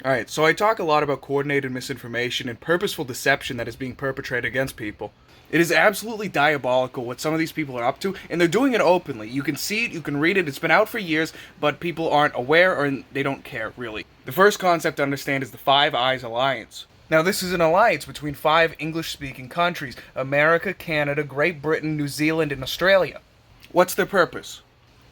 Alright, so I talk a lot about coordinated misinformation and purposeful deception that is being perpetrated against people. It is absolutely diabolical what some of these people are up to, and they're doing it openly. You can see it, you can read it, it's been out for years, but people aren't aware or they don't care, really. The first concept to understand is the Five Eyes Alliance. Now, this is an alliance between 5 English-speaking countries: America, Canada, Great Britain, New Zealand, and Australia. What's their purpose?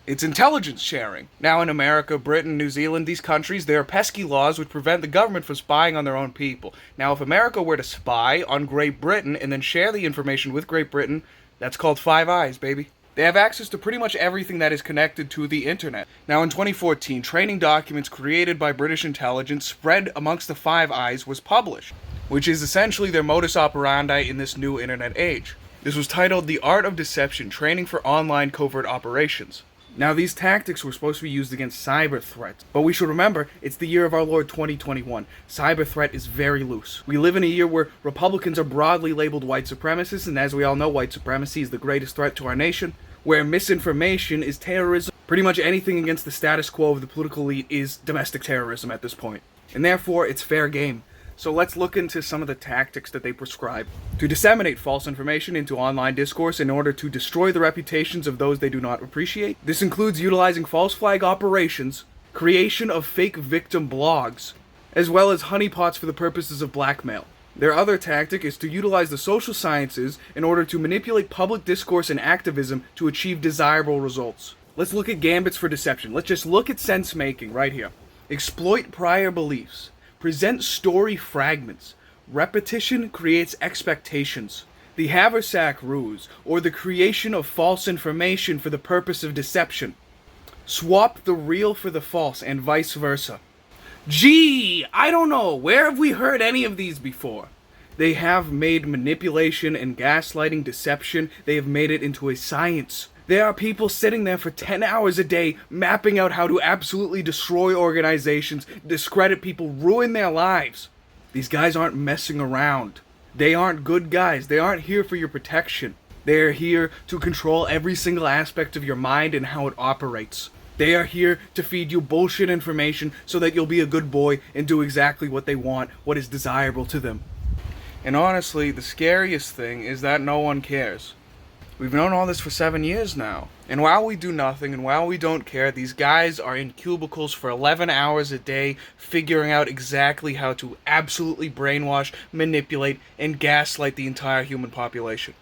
It's intelligence sharing. Now in America, Britain, New Zealand, these countries, there are pesky laws which prevent the government from spying on their own people. Now if America were to spy on Great Britain and then share the information with Great Britain, that's called Five Eyes, baby. They have access to pretty much everything that is connected to the internet. Now in 2014, training documents created by British intelligence spread amongst the Five Eyes was published, which is essentially their modus operandi in this new internet age. This was titled The Art of Deception: Training for Online Covert Operations. Now, these tactics were supposed to be used against cyber threats, but we should remember, it's the year of our Lord 2021. Cyber threat is very loose. We live in a year where Republicans are broadly labeled white supremacists, and as we all know, white supremacy is the greatest threat to our nation, where misinformation is terrorism. Pretty much anything against the status quo of the political elite is domestic terrorism at this point. And therefore, it's fair game. So let's look into some of the tactics that they prescribe to disseminate false information into online discourse in order to destroy the reputations of those they do not appreciate. This includes utilizing false flag operations, creation of fake victim blogs, as well as honeypots for the purposes of blackmail. Their other tactic is to utilize the social sciences in order to manipulate public discourse and activism to achieve desirable results. Let's look at gambits for deception. Let's just look at sense making right here. Exploit prior beliefs. Present story fragments. Repetition creates expectations. The haversack ruse, or the creation of false information for the purpose of deception. Swap the real for the false, and vice versa. Gee, I don't know, where have we heard any of these before? They have made manipulation and gaslighting deception, they have made it into a science. There are people sitting there for 10 hours a day mapping out how to absolutely destroy organizations, discredit people, ruin their lives. These guys aren't messing around. They aren't good guys. They aren't here for your protection. They are here to control every single aspect of your mind and how it operates. They are here to feed you bullshit information so that you'll be a good boy and do exactly what they want, what is desirable to them. And honestly, the scariest thing is that no one cares. We've known all this for 7 years now. And while we do nothing and while we don't care, these guys are in cubicles for 11 hours a day figuring out exactly how to absolutely brainwash, manipulate, and gaslight the entire human population.